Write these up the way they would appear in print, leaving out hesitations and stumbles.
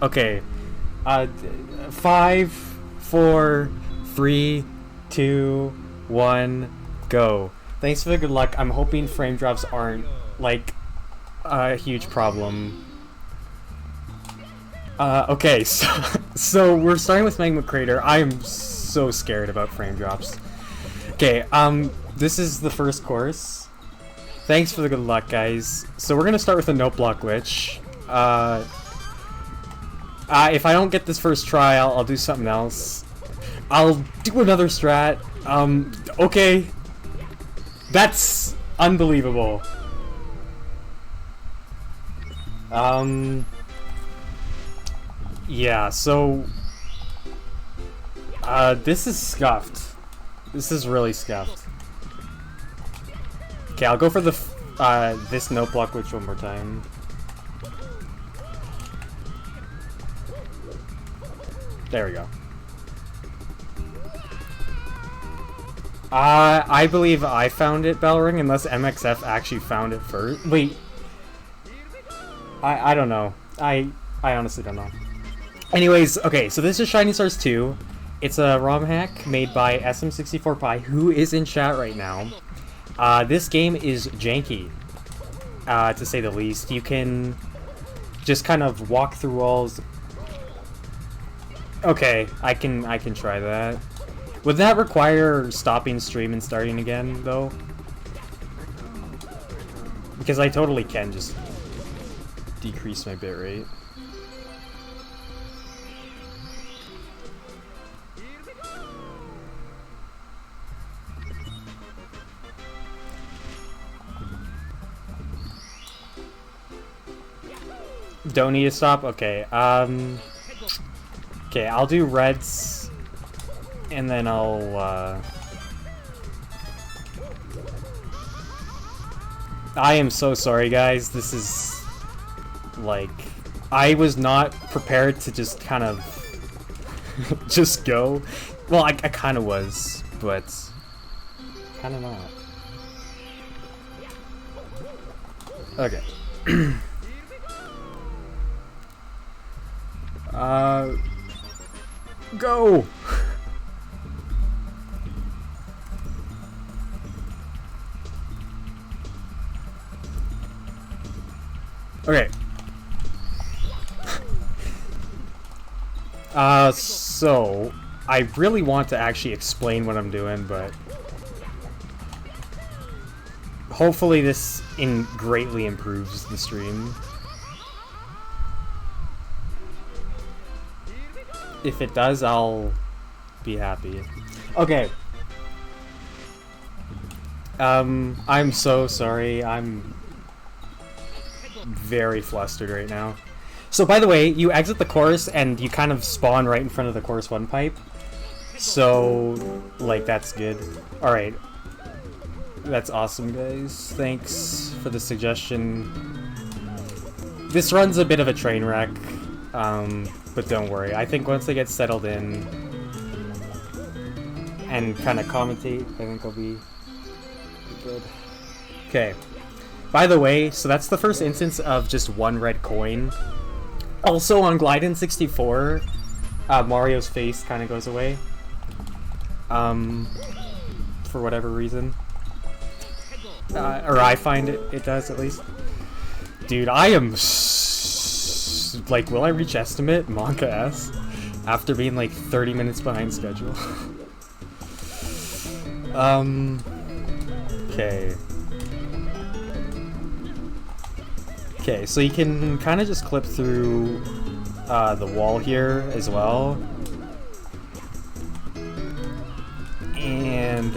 Okay. 5, 4, 3, 2, 1, go. Thanks for the good luck. I'm hoping frame drops aren't, like, a huge problem. Okay, so we're starting with Magma Crater. I am so scared about frame drops. Okay, this is the first course. Thanks for the good luck, guys. So we're gonna start with a note block glitch. If I don't get this first try, I'll do something else. I'll do another strat. Okay. That's unbelievable. Yeah, so... this is scuffed. This is really scuffed. Okay, I'll go for the, this note block glitch one more time. There we go. I believe I found it, Bellring, unless MXF actually found it first. Wait. I don't know. I honestly don't know. Anyways, okay, so this is Shining Stars 2. It's a ROM hack made by SM64Pi, who is in chat right now. This game is janky, to say the least. You can just kind of walk through walls. Okay, I can try that. Would that require stopping stream and starting again, though? Because I totally can just decrease my bitrate. Don't need to stop? Okay, okay, I'll do reds, and then I'll, I am so sorry, guys. This is, like, I was not prepared to just kind of just go. Well, I kind of was, but kind of not. Okay. Go! Okay. So, I really want to actually explain what I'm doing, but hopefully this greatly improves the stream. If it does, I'll be happy. Okay. I'm so sorry. I'm very flustered right now. So, by the way, you exit the course and you kind of spawn right in front of the course 1 pipe. So, like, that's good. Alright. That's awesome, guys. Thanks for the suggestion. This run's a bit of a train wreck. But don't worry, I think once they get settled in and kind of commentate, I think I'll be good. Okay. By the way, so that's the first instance of just 1 red coin. Also on Gliden 64, Mario's face kind of goes away. For whatever reason. Or I find it does, at least. Dude, I am like, will I reach estimate? Monka S. After being like 30 minutes behind schedule. Okay. Okay, so you can kind of just clip through the wall here as well. And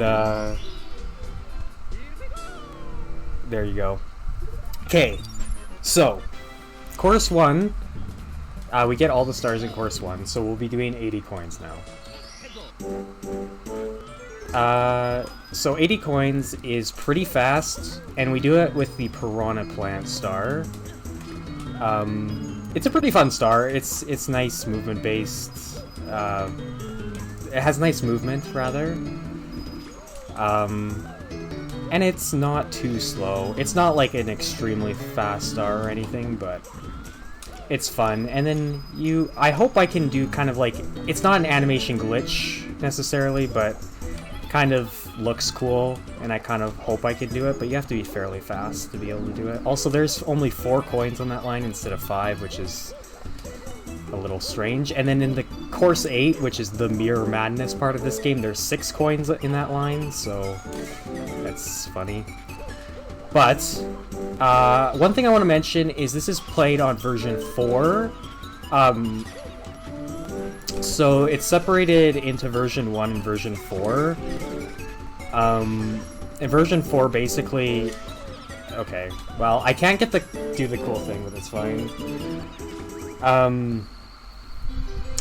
there you go. Okay, so course 1. We get all the stars in course 1, so we'll be doing 80 coins now. So 80 coins is pretty fast, and we do it with the Piranha Plant star. It's a pretty fun star. It's nice movement based. It has nice movement, rather. And it's not too slow. It's not like an extremely fast star or anything, but it's fun. And then I hope I can do kind of like, it's not an animation glitch necessarily, but kind of looks cool, and I kind of hope I can do it, but you have to be fairly fast to be able to do it. Also, there's only 4 coins on that line instead of 5, which is a little strange. And then in the course 8, which is the Mirror Madness part of this game, there's 6 coins in that line, so that's funny. But one thing I want to mention is this is played on version 4. So it's separated into version 1 and version 4. In version 4, basically... Okay, well, I can't do the cool thing, but it's fine.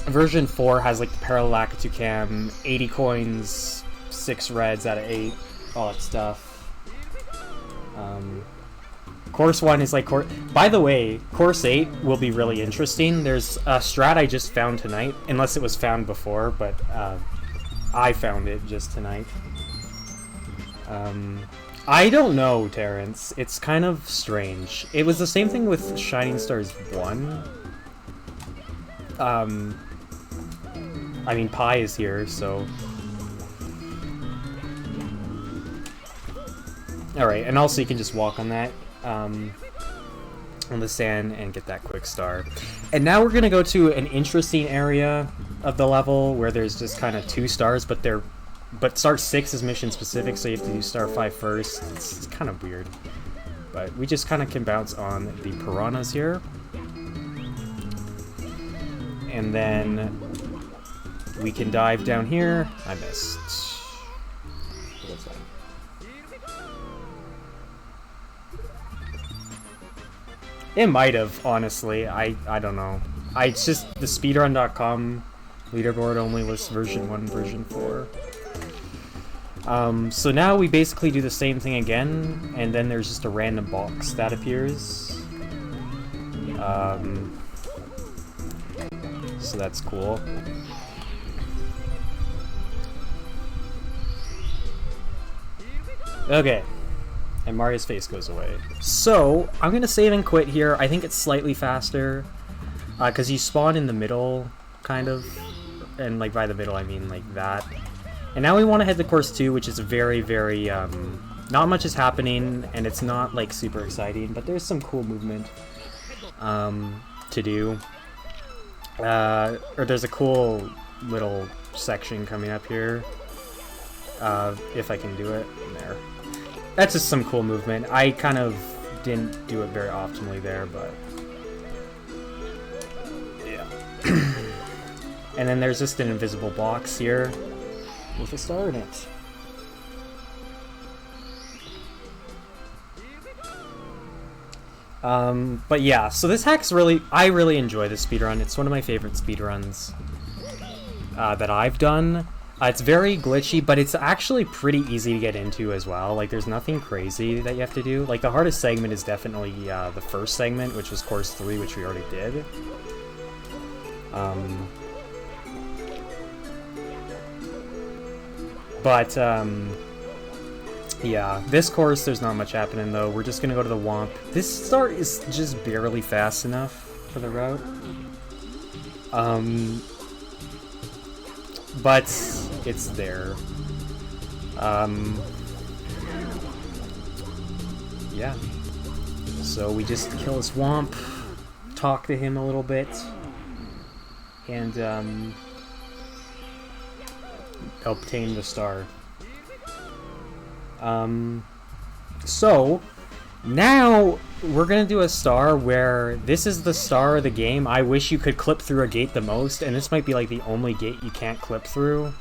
Version 4 has, like, the parallel Lakitu cam, 80 coins, 6 reds out of 8, all that stuff. Course 1 is like By the way, Course 8 will be really interesting. There's a strat I just found tonight, unless it was found before, but I found it just tonight. I don't know, Terrence. It's kind of strange. It was the same thing with Shining Stars 1. I mean, Pi is here, so... Alright, and also you can just walk on that, on the sand and get that quick star. And now we're gonna go to an interesting area of the level where there's just kind of 2 stars, but star 6 is mission specific, so you have to do star 5 first. It's kind of weird. But we just kind of can bounce on the piranhas here. And then we can dive down here. I missed. That's fine. It might have, honestly. I don't know. It's just the speedrun.com leaderboard only lists version 1 and version 4. So now we basically do the same thing again, and then there's just a random box that appears. So that's cool. Okay. And Mario's face goes away. So, I'm gonna save and quit here. I think it's slightly faster, because you spawn in the middle, kind of. And, like, by the middle, I mean, like, that. And now we want to head to Course 2, which is very, very, not much is happening, and it's not, like, super exciting, but there's some cool movement, to do. Or there's a cool little section coming up here, if I can do it. There. That's just some cool movement. I kind of didn't do it very optimally there, but... Yeah. And then there's just an invisible box here with a star in it. But yeah, so this hack's I really enjoy this speedrun. It's one of my favorite speedruns that I've done. It's very glitchy, but it's actually pretty easy to get into as well. Like, there's nothing crazy that you have to do. Like, the hardest segment is definitely the first segment, which was Course 3, which we already did. Yeah, this course, there's not much happening, though. We're just gonna go to the Womp. This start is just barely fast enough for the route. But it's there. Yeah. So we just kill this Womp, talk to him a little bit, and obtain the star. So now we're gonna do a star where this is the star of the game. I wish you could clip through a gate the most, and this might be like the only gate you can't clip through.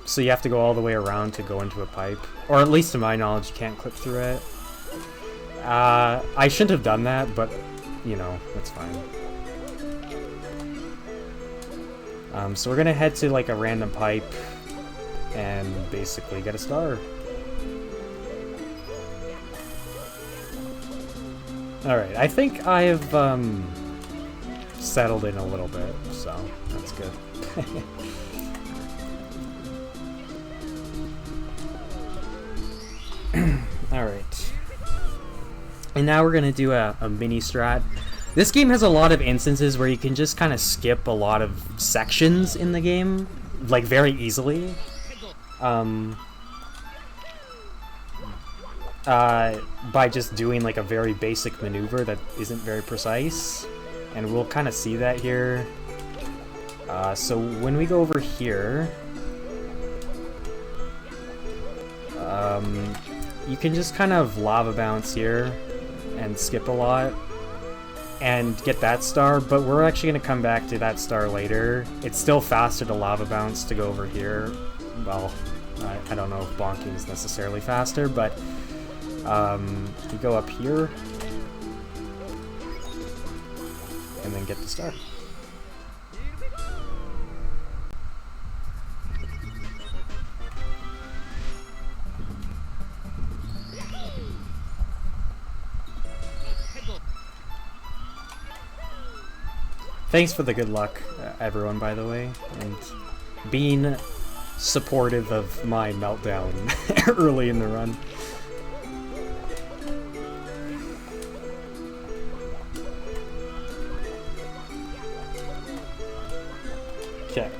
So you have to go all the way around to go into a pipe. Or at least to my knowledge, you can't clip through it. I shouldn't have done that, but, you know, that's fine. So we're gonna head to like a random pipe and basically get a star. Alright, I think I've settled in a little bit, so that's good. Alright. And now we're gonna do a mini strat. This game has a lot of instances where you can just kind of skip a lot of sections in the game, like very easily. By just doing like a very basic maneuver that isn't very precise. And we'll kind of see that here. So when we go over here, you can just kind of lava bounce here and skip a lot and get that star, but we're actually going to come back to that star later. It's still faster to lava bounce to go over here. Well, I don't know if bonking is necessarily faster, but you go up here and then get the star. Thanks for the good luck, everyone, by the way, and being supportive of my meltdown early in the run. Okay.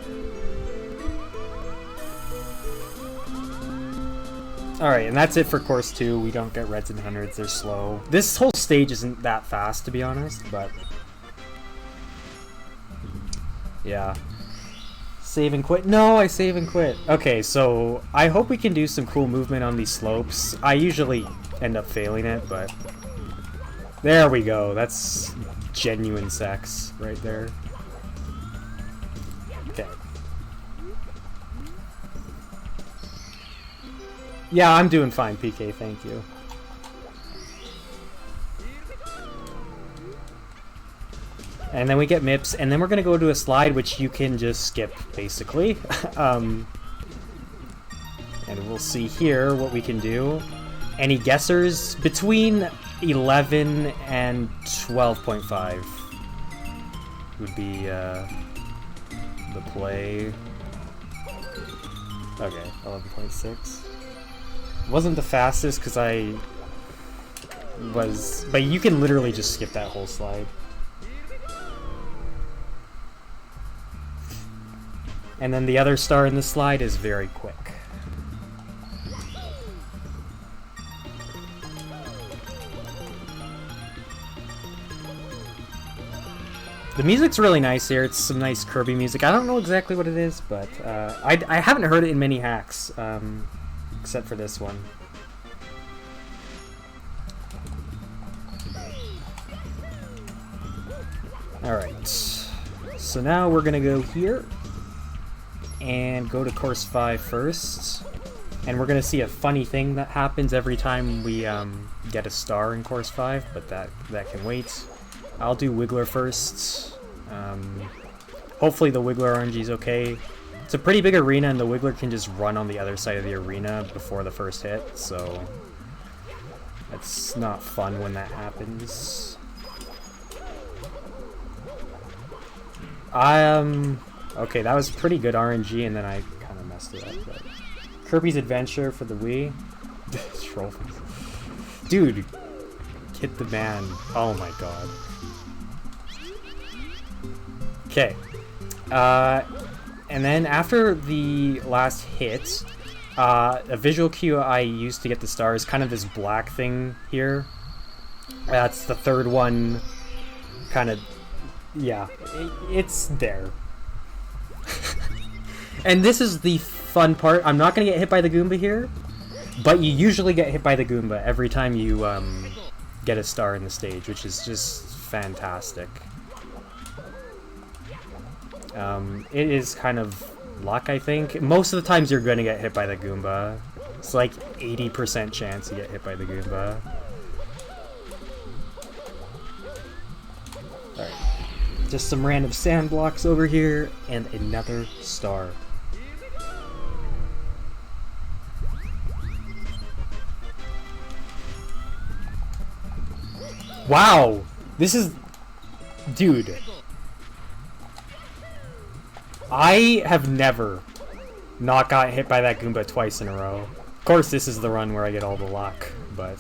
Alright, and that's it for course 2. We don't get reds and hundreds, they're slow. This whole stage isn't that fast, to be honest, but yeah. Save and quit? No, I save and quit. Okay, so I hope we can do some cool movement on these slopes. I usually end up failing it, but there we go. That's genuine sex right there. Okay. Yeah, I'm doing fine, PK, thank you. And then we get MIPS, and then we're going to go to a slide which you can just skip, basically. And we'll see here what we can do. Any guessers? Between 11 and 12.5 would be the play. Okay, 11.6. Wasn't the fastest because I was... But you can literally just skip that whole slide. And then the other star in the slide is very quick. The music's really nice here. It's some nice Kirby music. I don't know exactly what it is, but I haven't heard it in many hacks, except for this one. Alright, so now we're gonna go here and go to course 5 first, and we're gonna see a funny thing that happens every time we get a star in course 5, but that can wait. I'll do Wiggler first. Hopefully the Wiggler RNG is okay. It's a pretty big arena, and the Wiggler can just run on the other side of the arena before the first hit, so it's not fun when that happens. Okay, that was pretty good RNG, and then I kind of messed it up. But Kirby's Adventure for the Wii. Trophies. Dude, hit the man. Oh my god. Okay. And then after the last hit, a visual cue I used to get the star is kind of this black thing here. That's the third one. Kind of, yeah, it's there. And this is the fun part. I'm not going to get hit by the Goomba here, but you usually get hit by the Goomba every time you get a star in the stage, which is just fantastic. It is kind of luck, I think. Most of the times you're going to get hit by the Goomba. It's like 80% chance you get hit by the Goomba. Alright. Just some random sand blocks over here, and another star. Wow! This is... Dude. I have never not got hit by that Goomba twice in a row. Of course, this is the run where I get all the luck, but...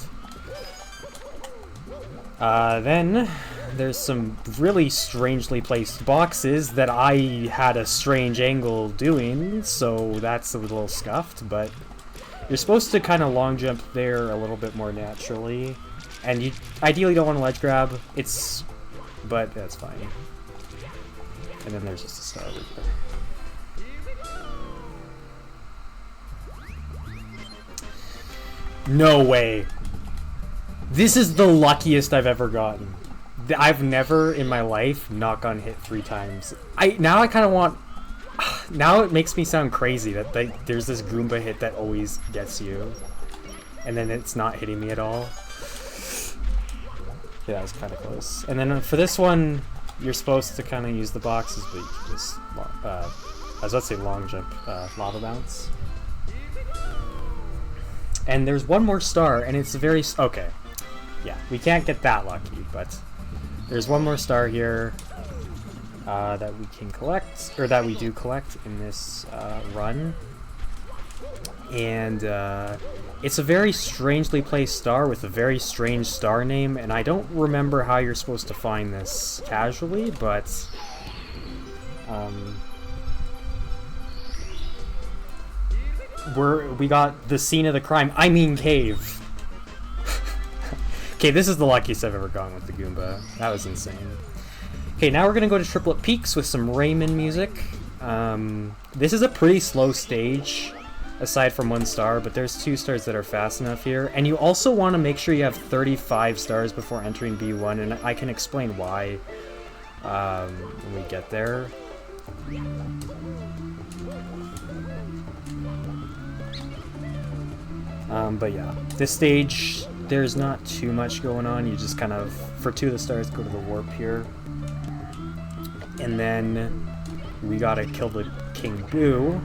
then, there's some really strangely placed boxes that I had a strange angle doing, so that's a little scuffed, but you're supposed to kind of long jump there a little bit more naturally, and you ideally don't want to ledge grab, but that's fine. And then there's just a star over there. No way. This is the luckiest I've ever gotten. I've never in my life not gotten hit 3 times. Now I kind of want... Now it makes me sound crazy that there's this Goomba hit that always gets you. And then it's not hitting me at all. Yeah, that was kind of close. And then for this one, you're supposed to kind of use the boxes, but you can just... I was about to say long jump, lava bounce. And there's one more star, and it's a very... Okay. Yeah, we can't get that lucky, but there's one more star here that we can collect, or that we do collect in this run. And it's a very strangely placed star with a very strange star name, and I don't remember how you're supposed to find this casually, but... we got the scene of the crime. I mean cave. Okay, this is the luckiest I've ever gone with the Goomba. That was insane. Okay, now we're gonna go to Triplet Peaks with some Rayman music. This is a pretty slow stage, aside from 1 star, but there's 2 stars that are fast enough here. And you also want to make sure you have 35 stars before entering B1, and I can explain why when we get there. But yeah, this stage, there's not too much going on. You just kind of, for 2 of the stars, go to the warp here. And then we gotta kill the King Boo.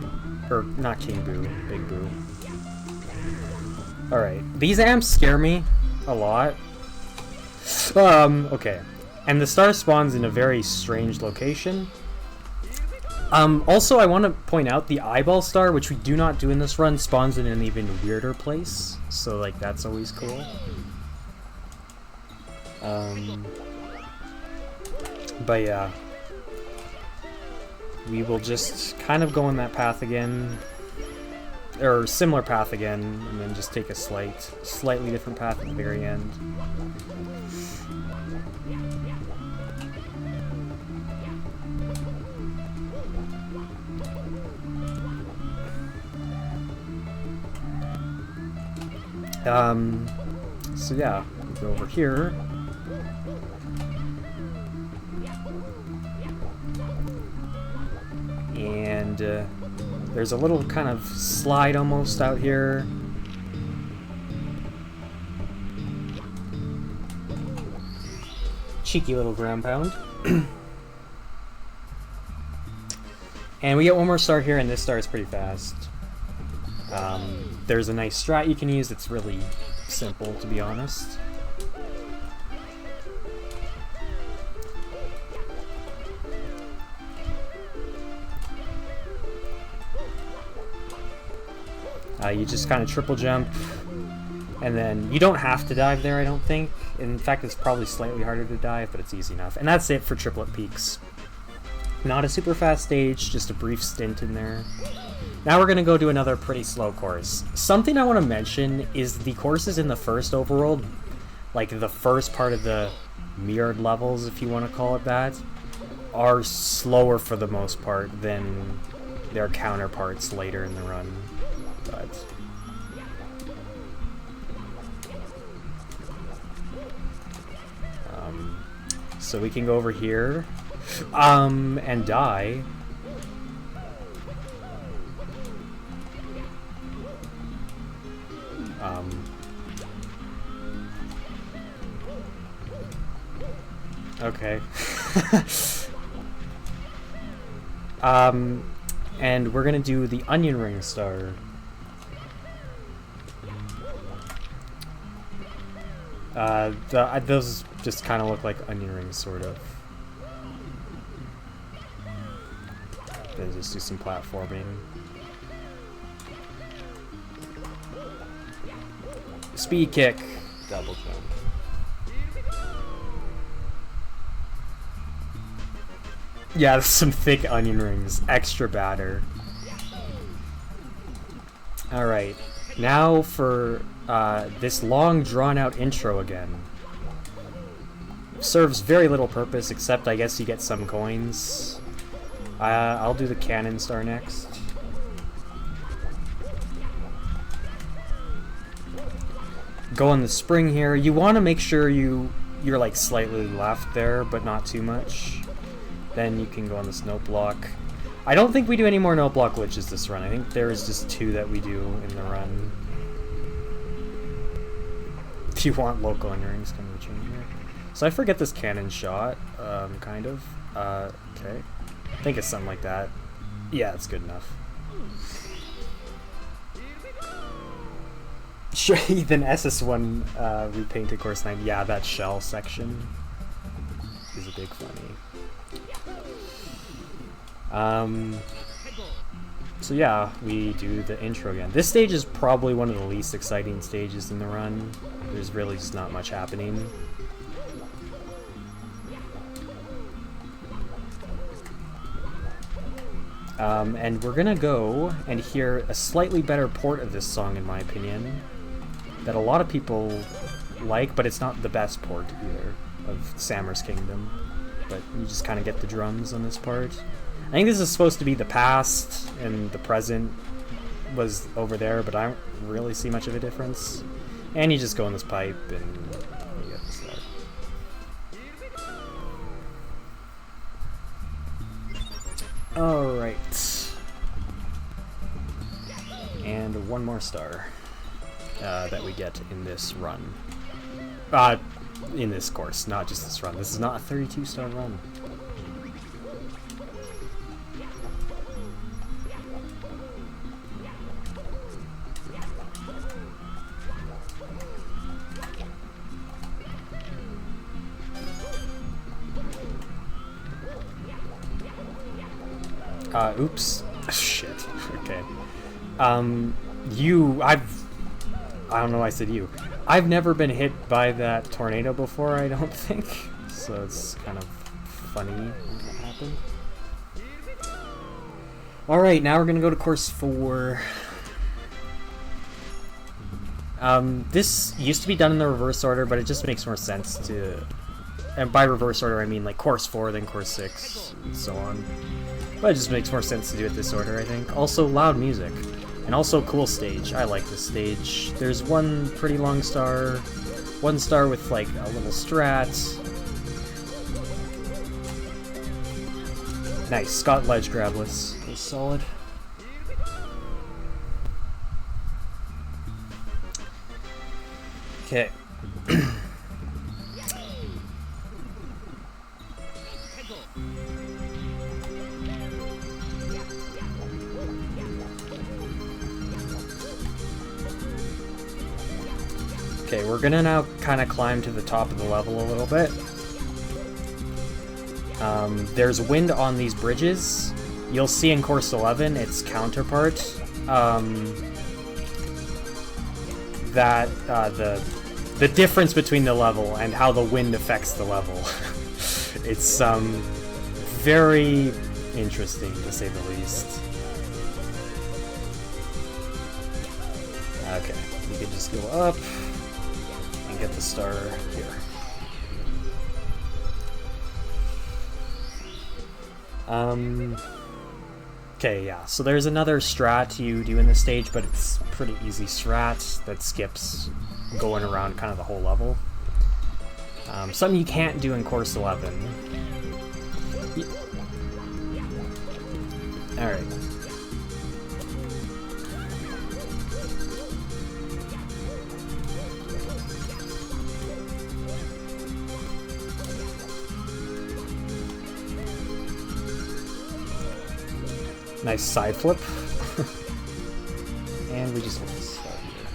Or, not King Boo, Big Boo. Alright, these amps scare me a lot. Okay. And the star spawns in a very strange location. Also, I want to point out the eyeball star, which we do not do in this run, spawns in an even weirder place. So, like, that's always cool. But yeah. We will just kind of go on that path again. Or similar path again, and then just take a slightly different path at the very end. So yeah, we go over here. And there's a little kind of slide almost out here. Cheeky little ground pound. And we get one more star here, and this star is pretty fast. There's a nice strat you can use. It's really simple, to be honest. You just kind of triple jump, and then you don't have to dive there, I don't think. In fact, it's probably slightly harder to dive, but it's easy enough. And that's it for Triplet Peaks. Not a super fast stage, just a brief stint in there. Now we're going to go to another pretty slow course. Something I want to mention is the courses in the first overworld, like the first part of the mirrored levels, if you want to call it that, are slower for the most part than their counterparts later in the run. But so we can go over here and die. Okay. And we're gonna do the onion ring star. Those just kind of look like onion rings, sort of. Then just do some platforming. Speed kick. Double jump. Yeah, some thick onion rings. Extra batter. Alright. Now for this long, drawn-out intro again. Serves very little purpose, except I guess you get some coins. I'll do the cannon star next. Go on the spring here. You want to make sure you're like slightly left there, but not too much. Then you can go on this note block. I don't think we do any more note block glitches this run. I think there is just 2 that we do in the run. If you want local earrings, come to the chain here. So I forget this cannon shot, kind of. Okay. I think it's something like that. Yeah, it's good enough. Sure, then SS1 repainted course 9. Yeah, that shell section is a big funny. So yeah, we do the intro again. This stage is probably one of the least exciting stages in the run. There's really just not much happening. And we're gonna go and hear a slightly better port of this song, in my opinion, that a lot of people like, but it's not the best port either, of Sammer's Kingdom. But you just kind of get the drums on this part. I think this is supposed to be the past, and the present was over there, but I don't really see much of a difference. And you just go in this pipe, and you get this there. Alright. And one more star that we get in this run. In this course, not just this run. This is not a 32-star run. Oops. Shit. Okay. I don't know why I said you. I've never been hit by that tornado before, I don't think. So it's kind of funny when that happened. Alright, now we're gonna go to course 4. This used to be done in the reverse order, but it just makes more sense to... And by reverse order, I mean like course 4, then course 6, and so on. But it just makes more sense to do it this order, I think. Also, loud music. And also, cool stage. I like this stage. There's one pretty long star. One star with, like, a little strat. Nice. Scott ledge grabless. That's solid. Okay. Okay, we're gonna now kind of climb to the top of the level a little bit. There's wind on these bridges. You'll see in course 11 its counterpart. That the difference between the level and how the wind affects the level. It's very interesting, to say the least. Okay, we can just go up. Get the star here. Okay, yeah, so there's another strat you do in this stage, but it's pretty easy strat that skips going around kind of the whole level. Something you can't do in course 11. Alright. Nice side flip. And we just hit this side here.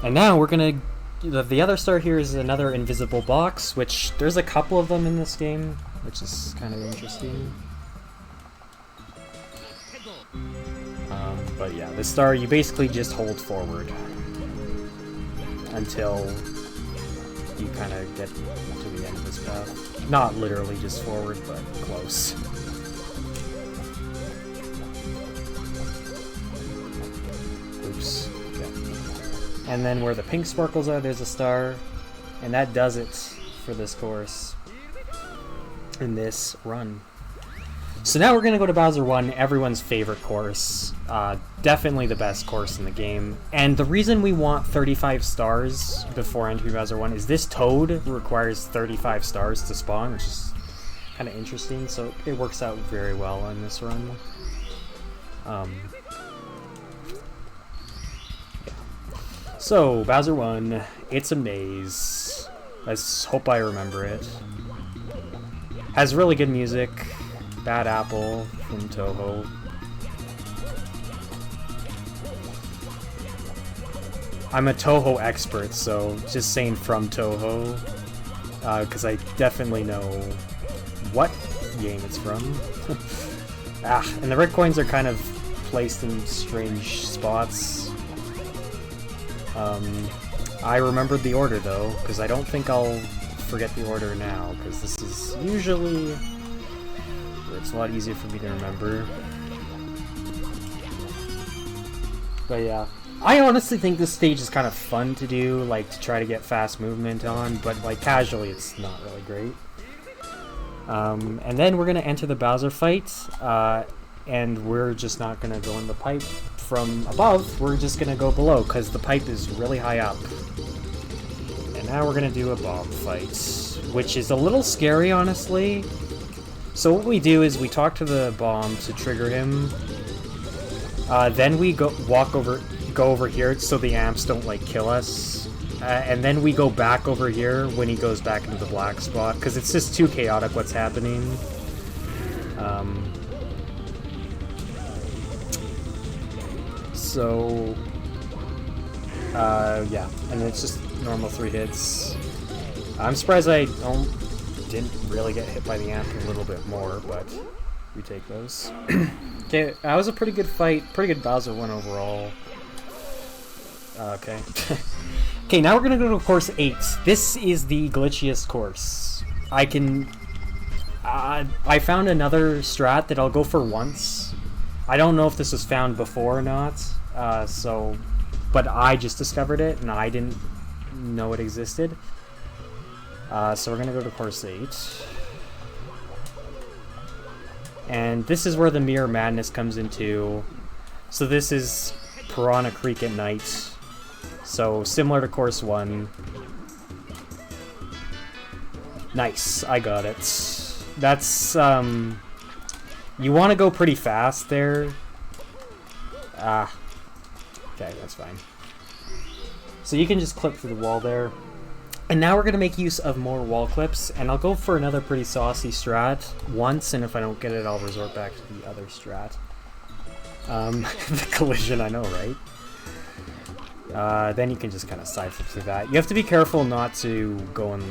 And now we're gonna... The other star here is another invisible box, which there's a couple of them in this game, which is kind of interesting. But yeah, the star, you basically just hold forward until you kind of get to the end of this path. Not literally just forward, but close. Oops. Okay. And then where the pink sparkles are, there's a star. And that does it for this course. In this run. So now we're going to go to Bowser 1, everyone's favorite course. Definitely the best course in the game. And the reason we want 35 stars before entering Bowser 1 is this Toad requires 35 stars to spawn, which is kind of interesting. So it works out very well on this run. Yeah. So, Bowser 1, it's a maze. Let's hope I remember it. Has really good music. Bad Apple from Toho. I'm a Toho expert, so just saying from Toho, because I definitely know what game it's from. And the red coins are kind of placed in strange spots. I remembered the order though, because I don't think I'll forget the order now, because this is usually where it's a lot easier for me to remember. But yeah, I honestly think this stage is kind of fun to do, like to try to get fast movement on, but like casually it's not really great. And then we're gonna enter the Bowser fight, and we're just not gonna go in the pipe from above, we're just gonna go below, because the pipe is really high up. And now we're gonna do a bomb fight, which is a little scary, honestly. So what we do is we talk to the bomb to trigger him. Then we go over here so the amps don't like kill us. And then we go back over here when he goes back into the black spot, because it's just too chaotic what's happening. So, yeah, and it's just normal 3 hits. I'm surprised I didn't really get hit by the amp a little bit more, but we take those. Okay, that was a pretty good fight, pretty good Bowser 1 overall. Okay. Okay, now we're gonna go to course 8. This is the glitchiest course. I found another strat that I'll go for once. I don't know if this was found before or not, but I just discovered it and I didn't know it existed. So we're gonna go to course 8. And this is where the Mirror Madness comes into. So this is Piranha Creek at night. So similar to course 1. Nice, I got it. That's, you want to go pretty fast there. Okay, that's fine. So you can just clip through the wall there. And now we're going to make use of more wall clips, and I'll go for another pretty saucy strat once, and if I don't get it, I'll resort back to the other strat. The collision, I know, right? Then you can just kind of side flip through that. You have to be careful not to go in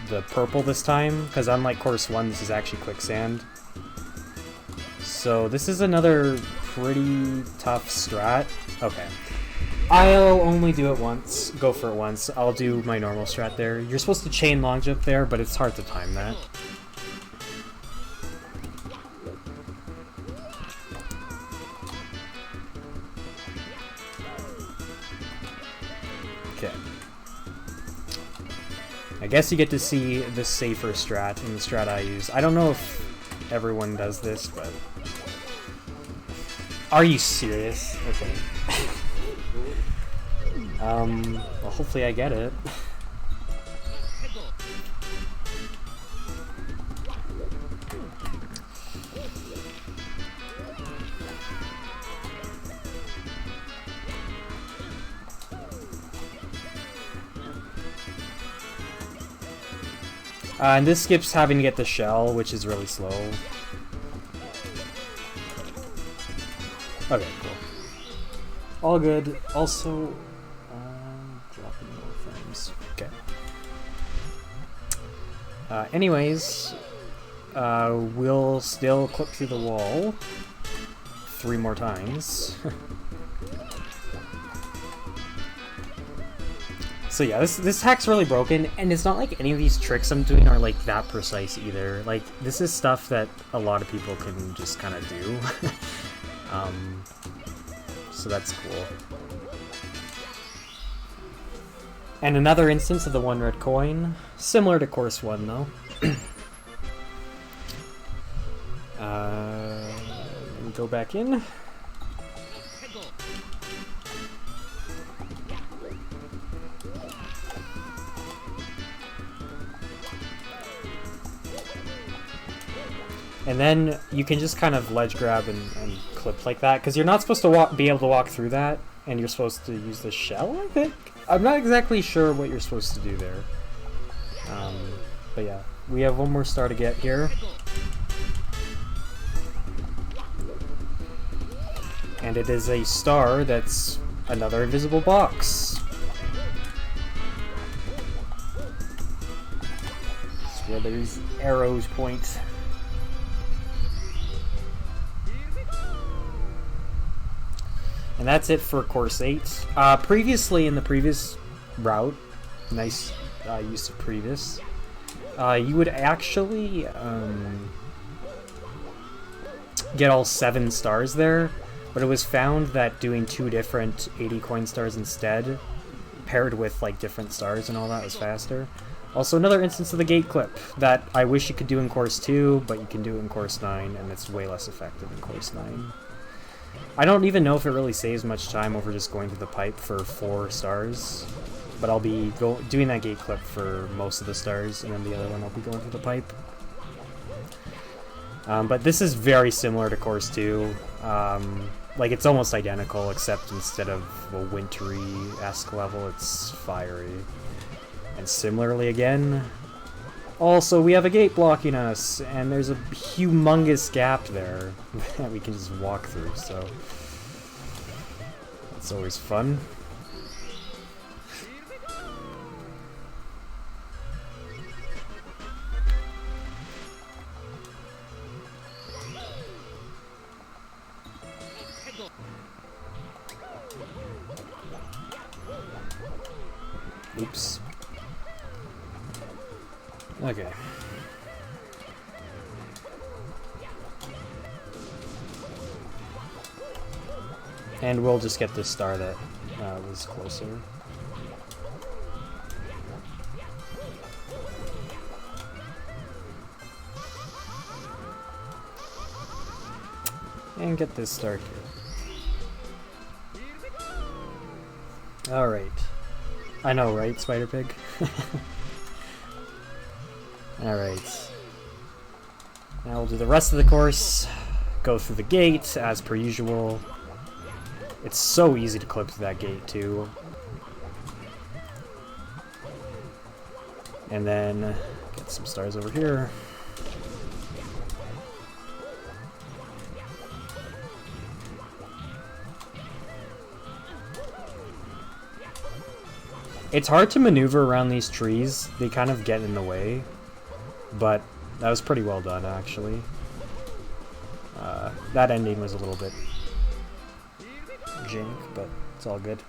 the purple this time, because unlike course 1, this is actually quicksand. So this is another pretty tough strat. Okay. I'll only do it once, go for it once. I'll do my normal strat there. You're supposed to chain long jump there, but it's hard to time that. Okay. I guess you get to see the safer strat in the strat I use. I don't know if everyone does this, but... Are you serious? Okay. Well, hopefully I get it. And this skips having to get the shell, which is really slow. Okay, cool. All good. Also, dropping more frames. Okay. Anyways, we'll still clip through the wall 3 more times. So yeah, this hack's really broken, and it's not like any of these tricks I'm doing are like that precise either. Like, this is stuff that a lot of people can just kind of do. So that's cool. And another instance of the 1 red coin, similar to course 1 though. Let me go back in. And then you can just kind of ledge grab and clip like that, because you're not supposed to be able to walk through that, and you're supposed to use the shell, I think? I'm not exactly sure what you're supposed to do there. But yeah, we have one more star to get here. And it is a star that's another invisible box. That's where these arrows point. And that's it for course 8. Previously, in the previous route, nice use of previous, you would actually get all 7 stars there, but it was found that doing 2 different 80 coin stars instead, paired with like different stars and all that, was faster. Also, another instance of the gate clip that I wish you could do in course 2, but you can do it in course 9, and it's way less effective in course 9. I don't even know if it really saves much time over just going through the pipe for 4 stars, but I'll be doing that gate clip for most of the stars, and then the other one I'll be going through the pipe. But this is very similar to course 2. Like, it's almost identical, except instead of a wintry-esque level, it's fiery. And similarly again, also we have a gate blocking us, and there's a humongous gap there that we can just walk through, so that's always fun. Oops. Okay. And we'll just get this star that was closer. And get this star here. Alright. I know, right, Spider Pig? Alright. Now we'll do the rest of the course. Go through the gate, as per usual. It's so easy to clip through that gate, too. And then get some stars over here. It's hard to maneuver around these trees. They kind of get in the way. But that was pretty well done, actually. That ending was a little bit jank, but it's all good.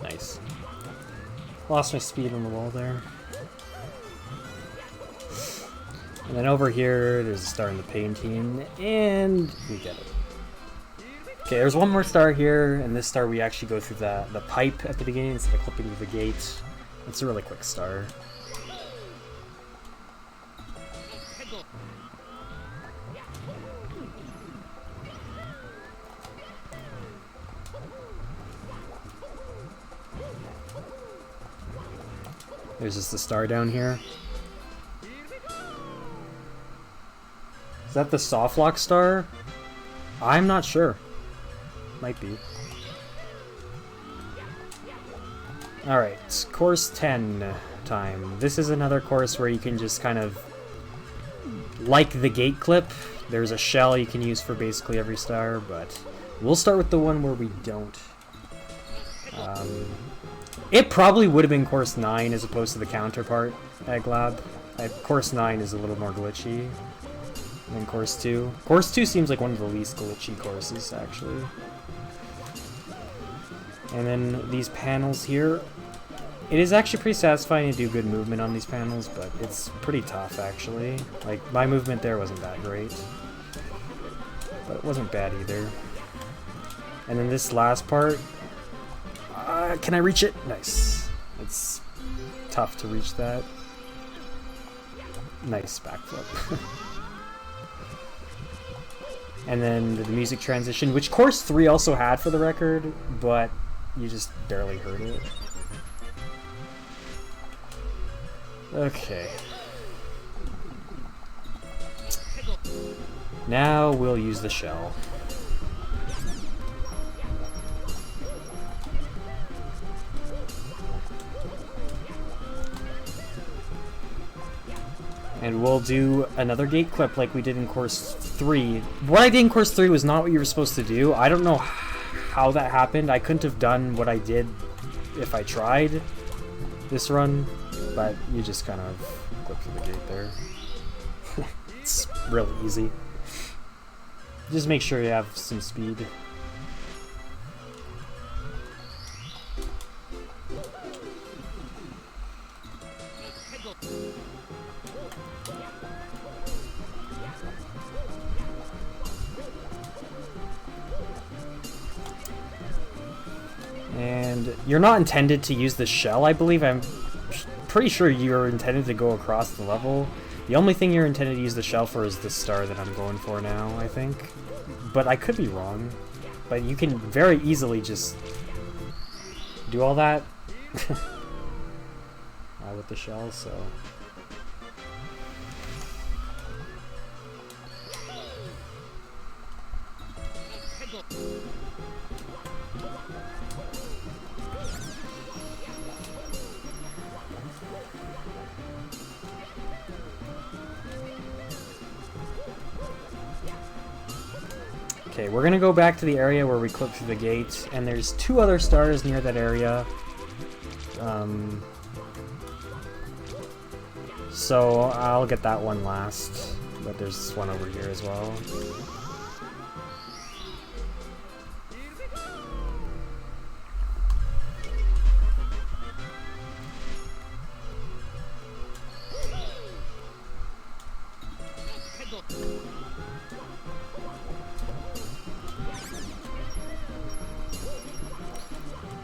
Nice. Lost my speed on the wall there. And then over here, there's a star in the painting, and we get it. Okay, there's one more star here, and this star we actually go through the pipe at the beginning instead of clipping through the gate. It's a really quick star. There's just a star down here. Is that the soft lock star? I'm not sure. Might be. Alright, course 10 time. This is another course where you can just kind of like the gate clip, there's a shell you can use for basically every star, but we'll start with the one where we don't. It probably would have been course 9 as opposed to the counterpart Egg Lab. Course 9 is a little more glitchy than course 2. Course 2 seems like one of the least glitchy courses, actually. And then these panels here. It is actually pretty satisfying to do good movement on these panels, but it's pretty tough, actually. Like, my movement there wasn't that great. But it wasn't bad either. And then this last part... can I reach it? Nice. It's tough to reach that. Nice backflip. And then the music transition, which course 3 also had for the record, but you just barely heard it. Okay. Now we'll use the shell. And we'll do another gate clip like we did in course 3. What I did in course 3 was not what you were supposed to do. I don't know how that happened. I couldn't have done what I did if I tried this run, but you just kind of clip through the gate there. It's really easy. Just make sure you have some speed. And you're not intended to use the shell, I believe. I'm pretty sure you're intended to go across the level. The only thing you're intended to use the shell for is the star that I'm going for now, I think. But I could be wrong. But you can very easily just do all that with the shell, so... Okay, we're gonna go back to the area where we clipped through the gate, and there's 2 other stars near that area. So I'll get that one last, but there's one over here as well.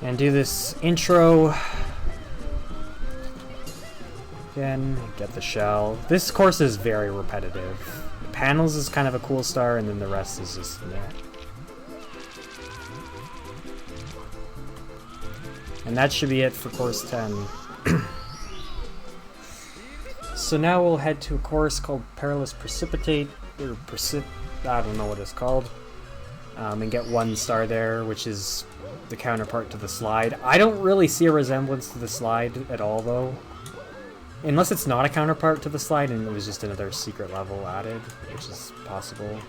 And do this intro. Again, get the shell. This course is very repetitive. Panels is kind of a cool star, and then the rest is just meh. And that should be it for course 10. So now we'll head to a course called Perilous Precipitate, or I don't know what it's called. And get 1 star there, which is the counterpart to the slide. I don't really see a resemblance to the slide at all, though. Unless it's not a counterpart to the slide and it was just another secret level added, which is possible.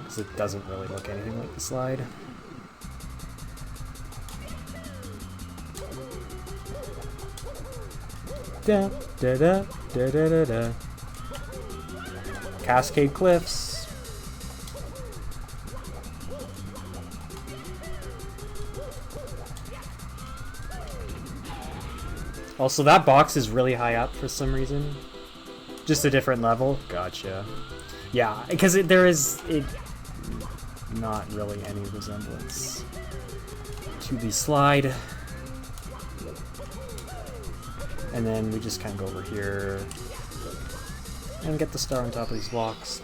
Because it doesn't really look anything like the slide. Da da da da da da da. Cascade Cliffs. Also, that box is really high up for some reason. Just a different level. Gotcha. Yeah, because there is not really any resemblance to the slide. And then we just kind of go over here and get the star on top of these blocks.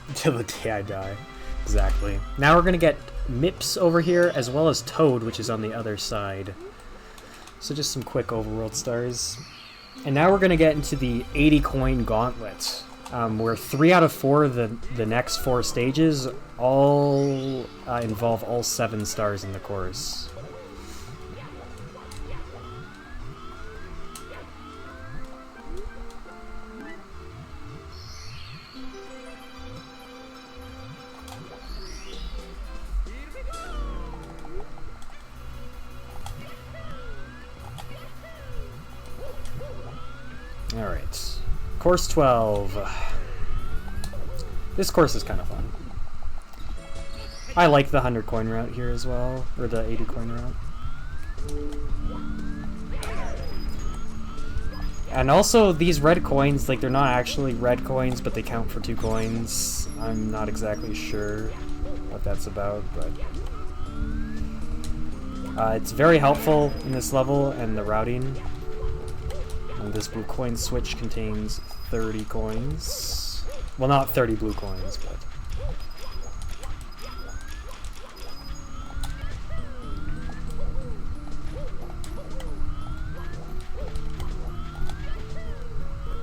Until the day I die. Exactly. Now we're going to get Mips over here, as well as Toad, which is on the other side. So just some quick overworld stars. And now we're going to get into the 80 coin gauntlet, where 3 out of 4 of the next 4 stages all involve all 7 stars in the course. Course 12. This course is kind of fun. I like the 100 coin route here as well, or the 80 coin route. And also these red coins, like they're not actually red coins, but they count for 2 coins. I'm not exactly sure what that's about, but it's very helpful in this level and the routing. And this blue coin switch contains 30 coins. Well, not 30 blue coins, but...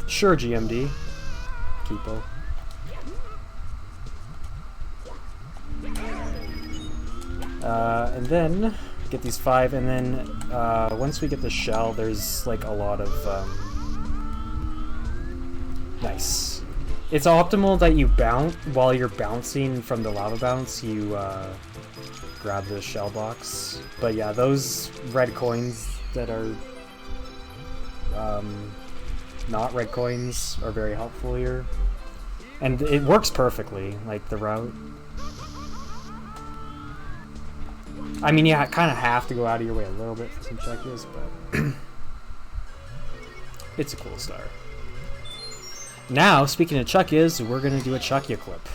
Sure, GMD. Keepo. And then get these 5, and then once we get the shell, there's like a lot of nice. It's optimal that you bounce while you're bouncing from the lava bounce. You grab the shell box, but yeah, those red coins that are not red coins are very helpful here, and it works perfectly, like the route. I mean, you kind of have to go out of your way a little bit for some checkers, but it's a cool star. Now, speaking of chuckies, we're gonna do a chuckia clip.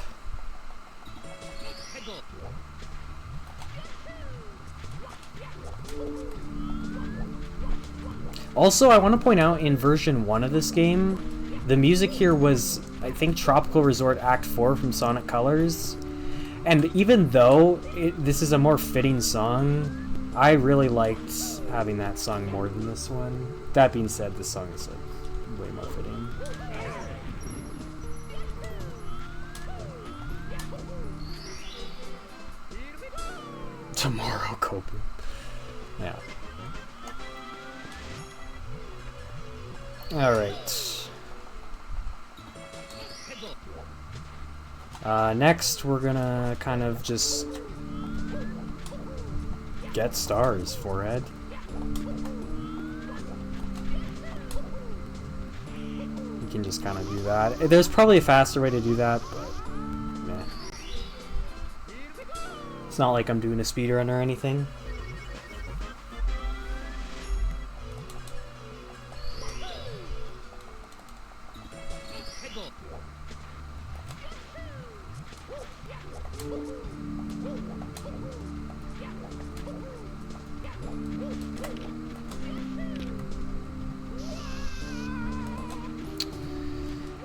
Also, I want to point out, in version 1 of this game, the music here was, I think, Tropical Resort Act 4 from Sonic Colors. And even though this is a more fitting song, I really liked having that song more than this one. That being said, this song is like way more fitting. Tomorrow, Kopu. Yeah. Alright. Next, we're gonna kind of just get stars, Forehead. You can just kind of do that. There's probably a faster way to do that, but meh. It's not like I'm doing a speedrun or anything.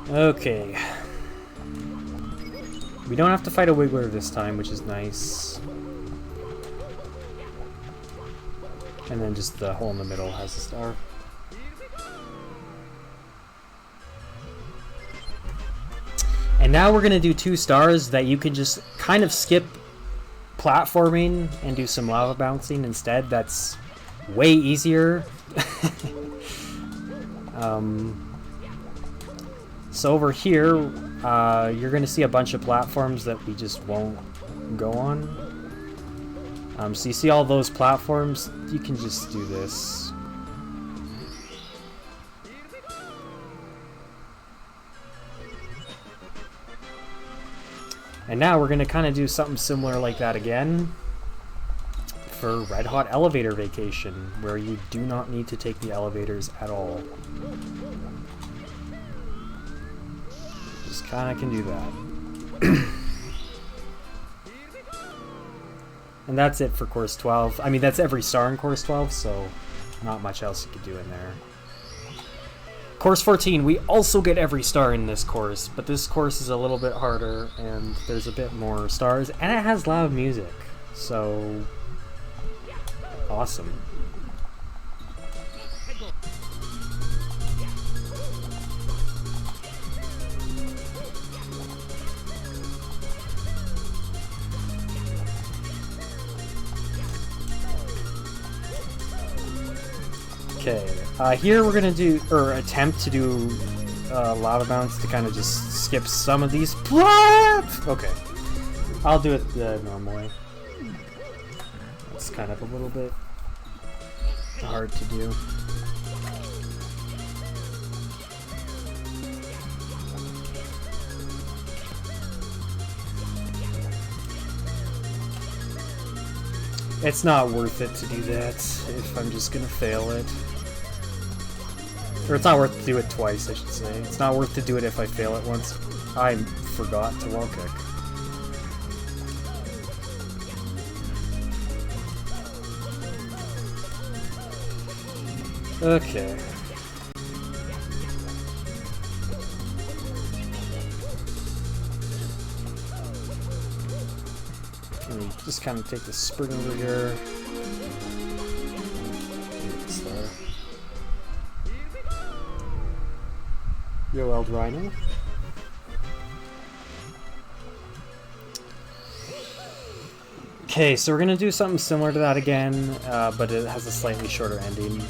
Okay. We don't have to fight a Wiggler this time, which is nice. And then just the hole in the middle has a star. And now we're gonna do 2 stars that you can just kind of skip platforming and do some lava bouncing instead. That's way easier. So over here, you're going to see a bunch of platforms that we just won't go on. So you see all those platforms, you can just do this. And now we're going to kind of do something similar like that again for Red Hot Elevator Vacation, where you do not need to take the elevators at all. Just kind of can do that. And that's it for course 12. I mean, that's every star in course 12, so not much else you could do in there. Course 14, we also get every star in this course, but this course is a little bit harder, and there's a bit more stars, and it has loud music, so awesome. Okay, here we're gonna do, or attempt to do lava bounce to kind of just skip some of these. Okay, I'll do it the normal way. It's kind of a little bit hard to do. It's not worth it to do that if I'm just gonna fail it. Or it's not worth to do it twice, I should say. It's not worth to do it if I fail it once. I forgot to wall kick. Okay. Let me just kind of take the sprint over here. Yo, Eld Rhino. Okay, so we're gonna do something similar to that again, but it has a slightly shorter ending.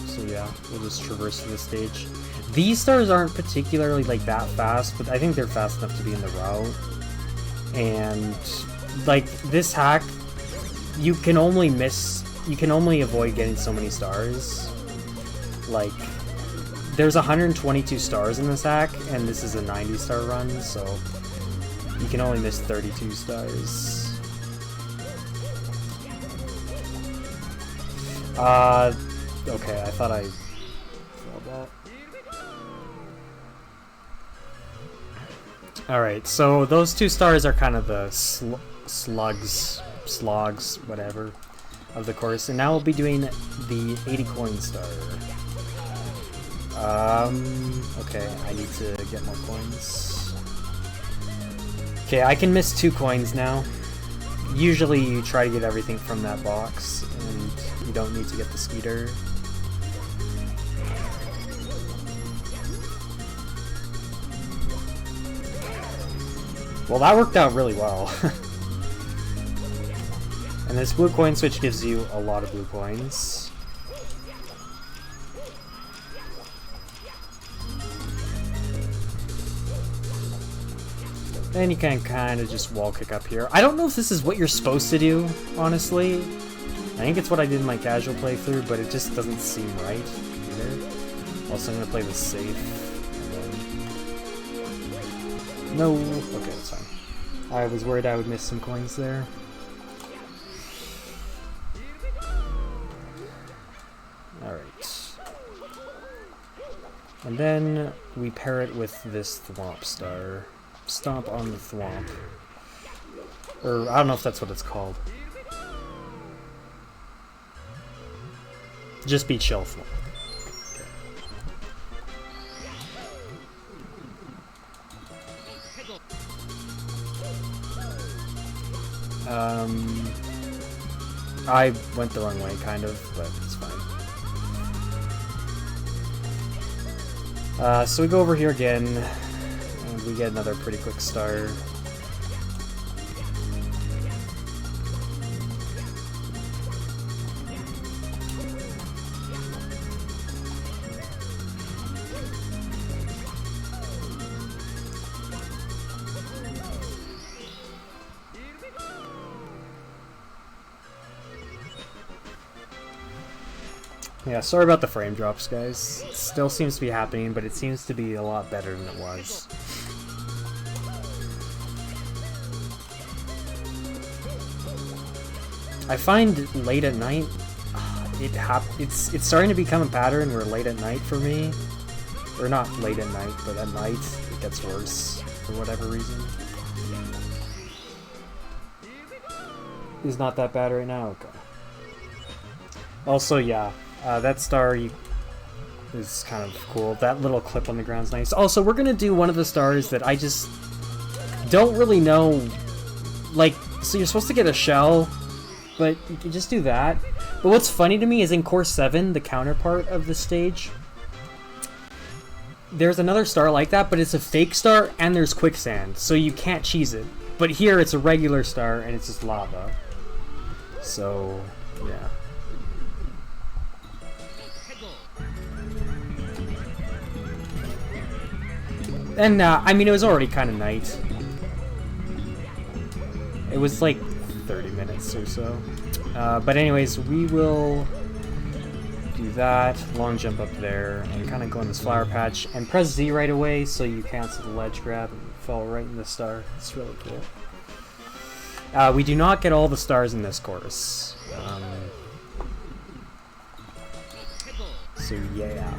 So yeah, we'll just traverse through the stage. These stars aren't particularly like that fast, but I think they're fast enough to be in the route. And like this hack, you can only avoid getting so many stars. Like, there's 122 stars in this hack, and this is a 90-star run, so you can only miss 32 stars. Okay, I thought I failed that. Alright, so those 2 stars are kind of the slogs, whatever, of the course, and now we'll be doing the 80 coin star. Okay, I need to get more coins. Okay, I can miss 2 coins now. Usually you try to get everything from that box, and you don't need to get the skeeter. Well, that worked out really well. And this blue coin switch gives you a lot of blue coins. And you can kind of just wall kick up here. I don't know if this is what you're supposed to do, honestly. I think it's what I did in my casual playthrough, but it just doesn't seem right either. Also, I'm going to play this safe. No. Okay, that's fine. I was worried I would miss some coins there. Alright. And then we pair it with this Thwomp star. Stomp on the Thwomp. Or, I don't know if that's what it's called. Just be chill Thwomp. I went the wrong way, kind of, but it's fine. So we go over here again, and we get another pretty quick star. Yeah, sorry about the frame drops, guys. It still seems to be happening, but it seems to be a lot better than it was. I find late at night, it's starting to become a pattern where late at night for me, or not late at night, but at night it gets worse for whatever reason. Is not that bad right now? Okay. Also, yeah. That star is kind of cool. That little clip on the ground's nice. Also, we're gonna do one of the stars that I just don't really know. Like, so you're supposed to get a shell, but you can just do that. But what's funny to me is in Course 7, the counterpart of the stage, there's another star like that, but it's a fake star and there's quicksand, so you can't cheese it. But here it's a regular star and it's just lava. So, yeah. And, I mean, it was already kind of night. It was like 30 minutes or so. But anyways, we will do that, long jump up there, and kind of go in this flower patch, and press Z right away so you cancel the ledge grab and fall right in the star. It's really cool. We do not get all the stars in this course. So yeah.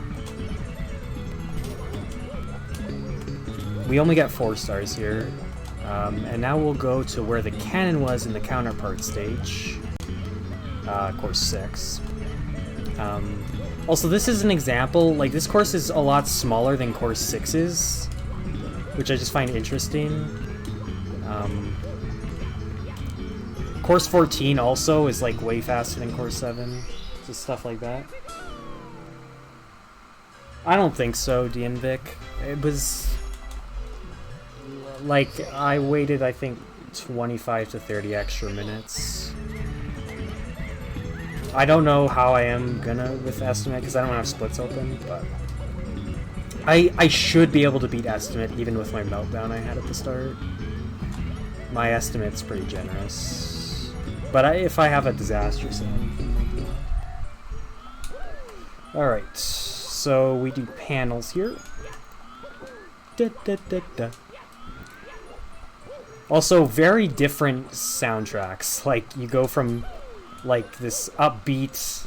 We only get 4 stars here. And now we'll go to where the cannon was in the counterpart stage. Course 6. Also, this is an example, like, this course is a lot smaller than course 6's, which I just find interesting. Course 14 also is, like, way faster than course 7, just stuff like that. I don't think so, Dienvik. It was... like, I waited, I think, 25 to 30 extra minutes. I don't know how I am gonna with Estimate, because I don't have splits open, but... I should be able to beat Estimate, even with my meltdown I had at the start. My Estimate's pretty generous. But if I have a disastrous end... Alright, so we do panels here. Da, da, da, da. Also, very different soundtracks. Like, you go from, like, this upbeat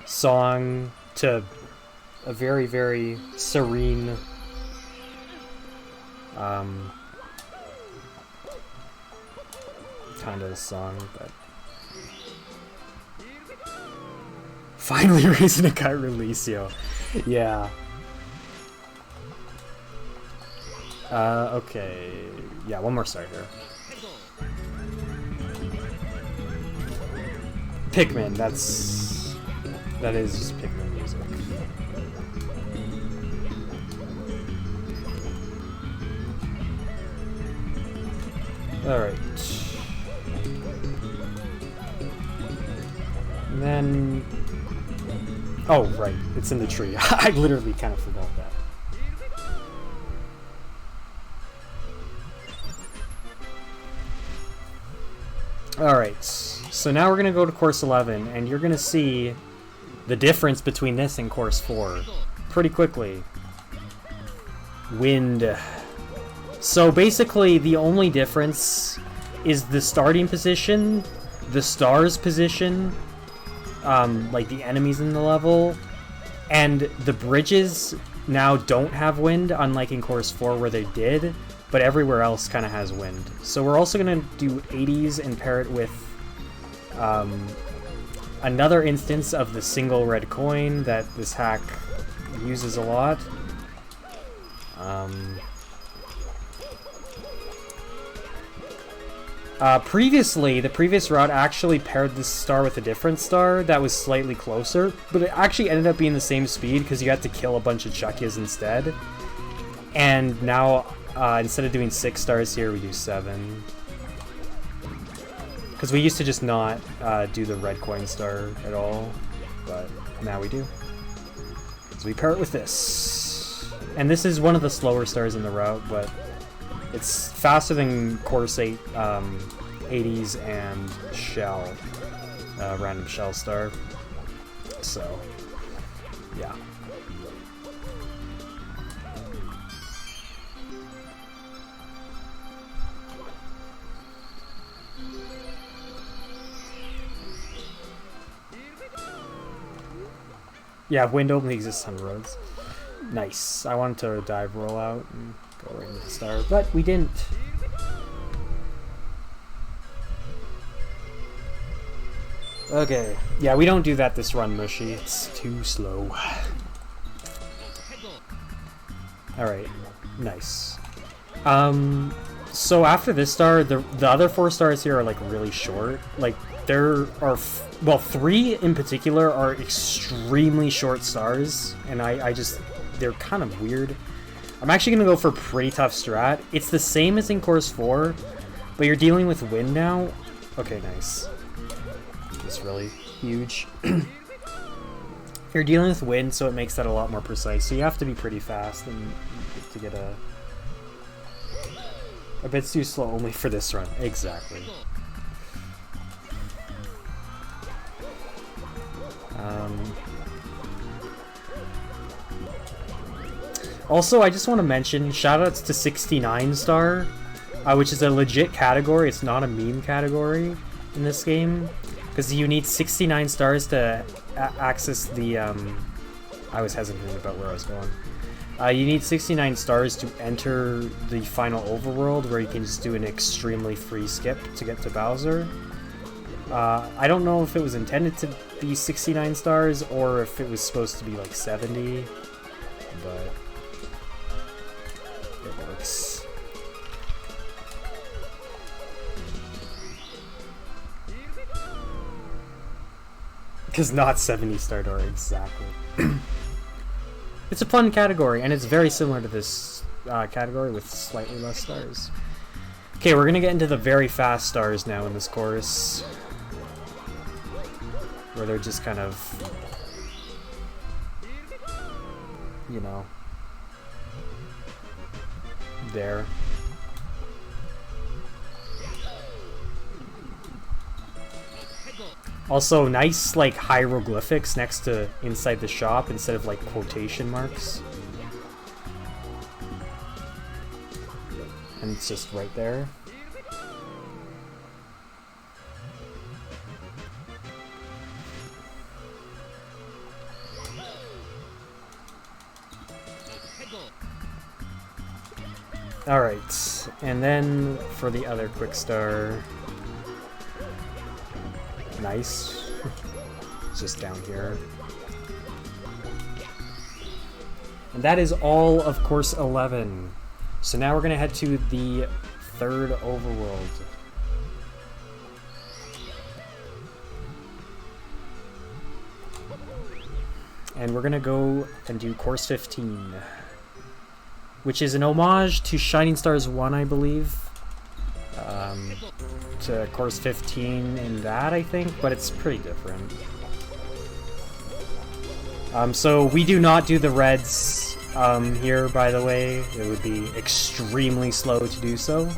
song to a very, very serene, kind of song, but... Finally raising a cut Releasio. Yeah. Okay. Yeah, one more star here. Pikmin, that is just Pikmin music. Alright. And then... oh, right, it's in the tree. I literally kind of forgot that. Alright, so now we're going to go to course 11, and you're going to see the difference between this and course 4 pretty quickly. Wind. So basically, the only difference is the starting position, the stars position, like the enemies in the level, and the bridges now don't have wind, unlike in course 4 where they did. But everywhere else kind of has wind. So we're also going to do 80s and pair it with another instance of the single red coin that this hack uses a lot. Previously, the previous route actually paired this star with a different star that was slightly closer, but it actually ended up being the same speed because you had to kill a bunch of Chuckies instead. And now... instead of doing 6 stars here, we do 7. Because we used to just not do the red coin star at all, but now we do. So we pair it with this. And this is one of the slower stars in the route, but it's faster than course 8, 80s and shell, random shell star. So, yeah. Yeah, wind only exists on roads. Nice. I wanted to dive roll out and go right into the star, but we didn't. Okay. Yeah, we don't do that this run, Mushy. It's too slow. Alright. Nice. So after this star, the other 4 stars here are, like, really short. Like, there are... well, 3 in particular are extremely short stars, and I just... they're kind of weird. I'm actually going to go for a pretty tough strat. It's the same as in course 4, but you're dealing with wind now. Okay, nice. It's really huge. You're dealing with wind, so it makes that a lot more precise. So you have to be pretty fast and to get a bit too slow only for this run. Exactly. Also, I just want to mention shoutouts to 69 Star. which is a legit category. It's not a meme category in this game, because you need 69 stars to access the, I was hesitant about where I was going. You need 69 stars to enter the final overworld, where you can just do an extremely free skip to get to Bowser. I don't know if it was intended to be 69 stars, or if it was supposed to be like 70, but it works. Because not 70 star door, exactly. It's a fun category, and it's very similar to this category with slightly less stars. Okay, we're gonna get into the very fast stars now in this course, where they're just kind of, you know, there. Also, nice, like, hieroglyphics next to inside the shop instead of, like, quotation marks. And it's just right there. Alright, and then for the other quick star... Nice. It's just down here. And that is all of course 11. So now we're gonna head to the third overworld. And we're gonna go and do course 15, which is an homage to Shining Stars 1, I believe. To course 15 in that, I think, but it's pretty different. So we do not do the reds here, by the way. It would be extremely slow to do so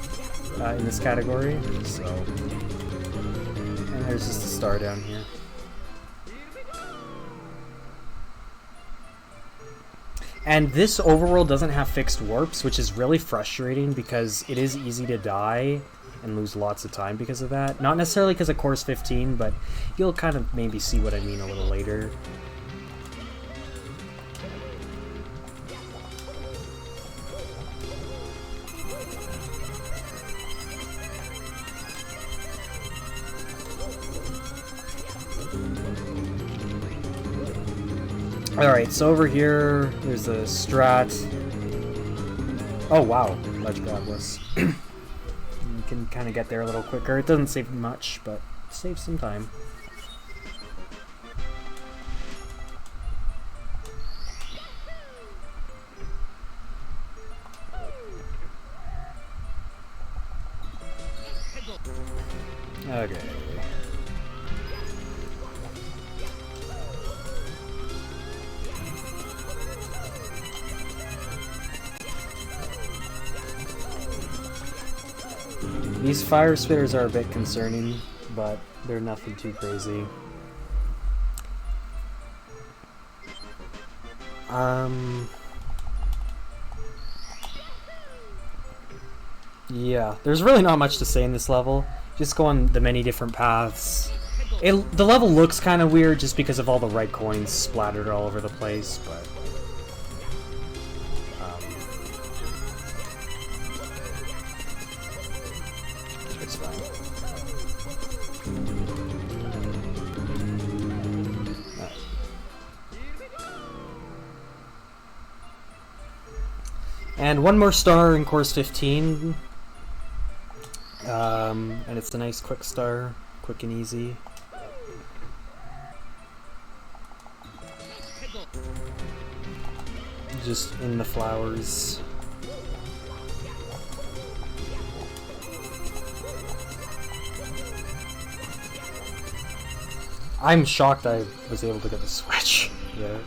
in this category. So, and there's just a star down here. And this overworld doesn't have fixed warps, which is really frustrating because it is easy to die and lose lots of time because of that. Not necessarily because of course 15, but you'll kind of maybe see what I mean a little later. Alright, so over here, there's a strat. Oh wow, ledge grab was. You can kind of get there a little quicker. It doesn't save much, but it saves some time. Okay. These fire spitters are a bit concerning, but they're nothing too crazy. Yeah, there's really not much to say in this level. Just go on the many different paths. The level looks kind of weird just because of all the red coins splattered all over the place, but... it's fine. And one more star in course 15. And it's a nice quick star, quick and easy. Just in the flowers. I'm shocked I was able to get the switch there.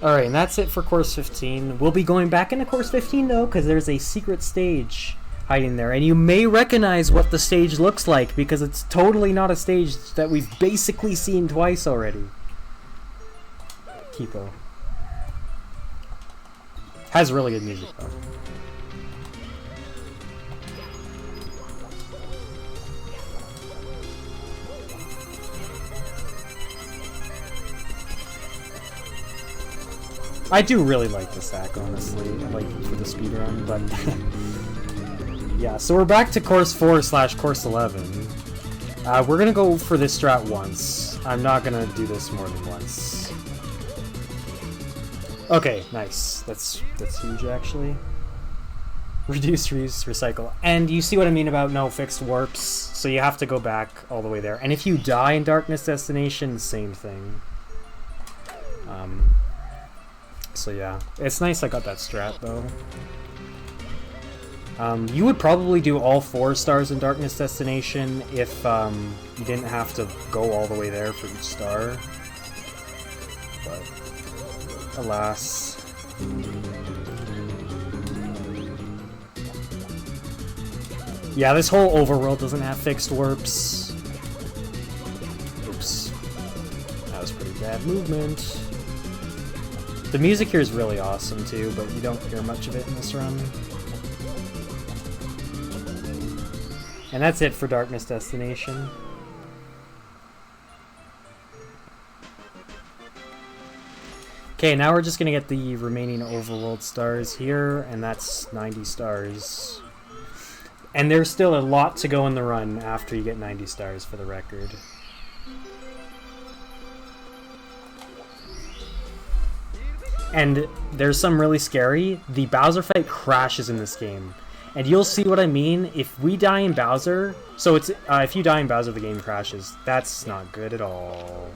Alright, and that's it for course 15. We'll be going back into course 15 though, because there's a secret stage hiding there, and you may recognize what the stage looks like because it's totally not a stage that we've basically seen twice already. Kipo. Has really good music though. I do really like this hack, honestly, like for the speedrun, but yeah, so we're back to course 4/course 11. We're gonna go for this strat once. I'm not gonna do this more than once. Okay, nice. That's huge, actually. Reduce, reuse, recycle. And you see what I mean about no fixed warps, so you have to go back all the way there. And if you die in Darkness Destination, same thing. So yeah, it's nice I got that strat, though. You would probably do all 4 stars in Darkness Destination if you didn't have to go all the way there for each star. But alas. Yeah, this whole overworld doesn't have fixed warps. Oops. That was pretty bad movement. The music here is really awesome too, but you don't hear much of it in this run. And that's it for Darkness Destination. Okay, now we're just gonna get the remaining overworld stars here, and that's 90 stars. And there's still a lot to go in the run after you get 90 stars, for the record. And there's some really scary. The Bowser fight crashes in this game. And you'll see what I mean. If we die in Bowser... So it's if you die in Bowser, the game crashes. That's not good at all.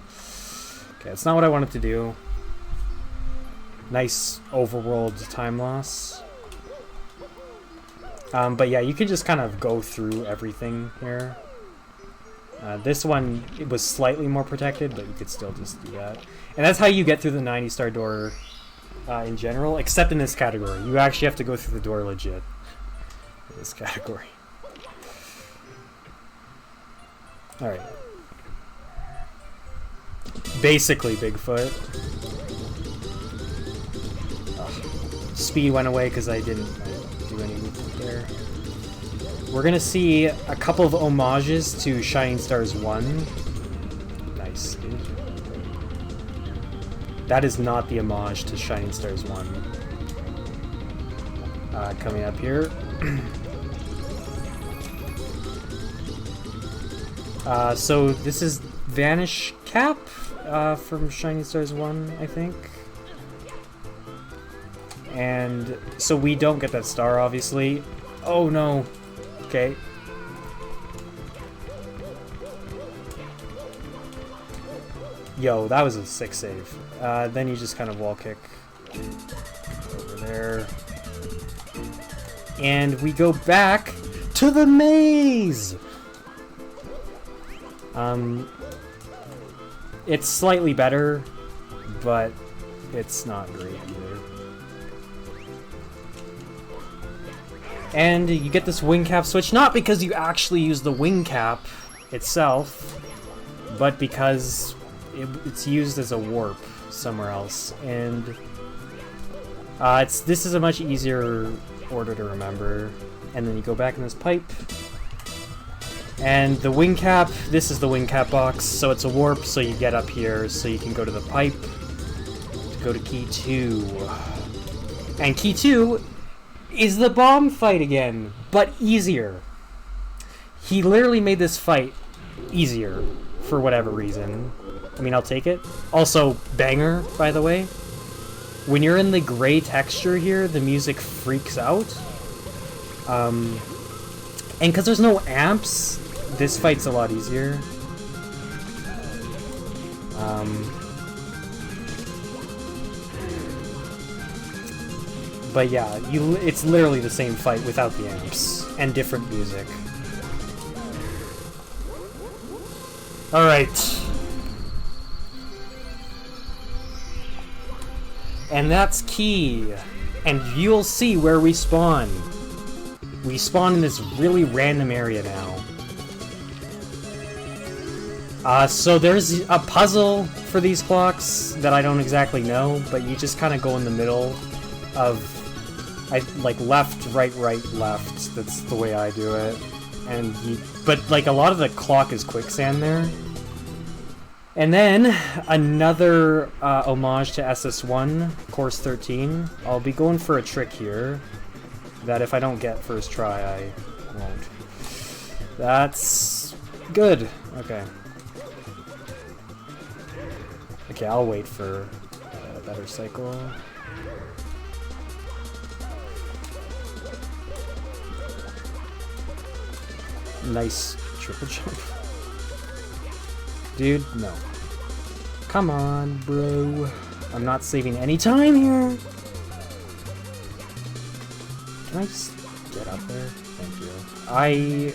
Okay, that's not what I wanted to do. Nice overworld time loss. But yeah, you can just kind of go through everything here. This one, it was slightly more protected, but you could still just do that. And that's how you get through the 90-star door in general, except in this category. You actually have to go through the door legit in this category. Alright. Basically Bigfoot. Speed went away because I didn't do any movement there. We're gonna see a couple of homages to Shining Stars 1. Nice, dude. That is not the homage to Shining Stars 1. Coming up here. So this is Vanish Cap from Shining Stars 1, I think. And so we don't get that star, obviously. Oh no. Okay. Yo, that was a sick save. Then you just kind of wall kick over there. And we go back to the maze! It's slightly better, but it's not great either. And you get this wing cap switch, not because you actually use the wing cap itself, but because it's used as a warp somewhere else. And this is a much easier order to remember. And then you go back in this pipe. And the wing cap, this is the wing cap box, so it's a warp, so you get up here, so you can go to the pipe to go to key 2. And key 2 is the bomb fight again, but easier. He literally made this fight easier for whatever reason. I mean, I'll take it. Also, banger, by the way. When you're in the gray texture here, the music freaks out. And because there's no amps, this fight's a lot easier. But yeah, it's literally the same fight without the amps and different music. Alright. And that's key. And you'll see where we spawn. We spawn in this really random area now. So there's a puzzle for these clocks that I don't exactly know, but you just kind of go in the middle of, like, left, right, left. That's the way I do it. And but like a lot of the clock is quicksand there. And then, another homage to SS1, Course 13. I'll be going for a trick here that if I don't get first try, I won't. That's good. Okay. Okay, I'll wait for a better cycle. Nice triple jump. Dude, no. Come on, bro. I'm not saving any time here. Can I just get up there? Thank you. I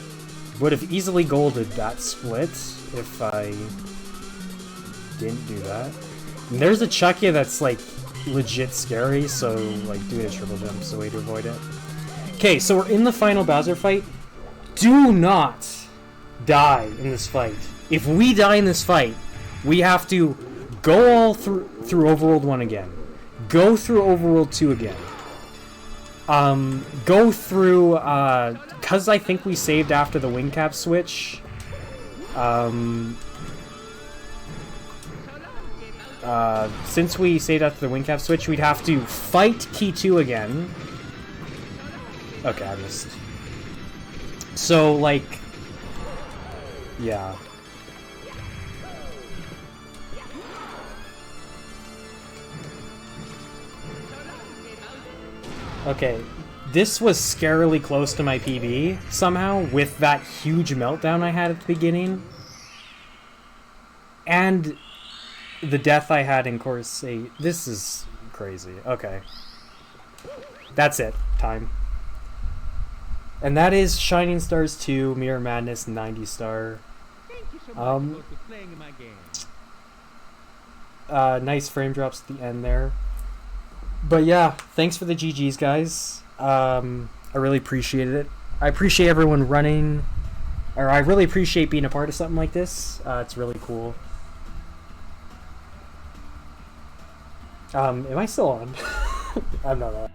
would have easily golded that split if I didn't do that. And there's a Chuckya that's like legit scary, so like doing a triple jump is the way to avoid it. Okay, so we're in the final Bowser fight. Do not die in this fight. If we die in this fight, we have to go all through Overworld 1 again. Go through Overworld 2 again. Go through, cause I think we saved after the wing cap switch. Since we saved after the wing cap switch, we'd have to fight Key 2 again. Okay, I missed. So, like, yeah. Okay, this was scarily close to my PB, somehow, with that huge meltdown I had at the beginning. And the death I had in Course 8. This is crazy. Okay. That's it. Time. And that is Shining Stars 2, Mirror Madness 90 star. Nice frame drops at the end there. But yeah, thanks for the GGs, guys. I really appreciated it. I appreciate everyone running, or I really appreciate being a part of something like this. It's really cool. Am I still on? I'm not on.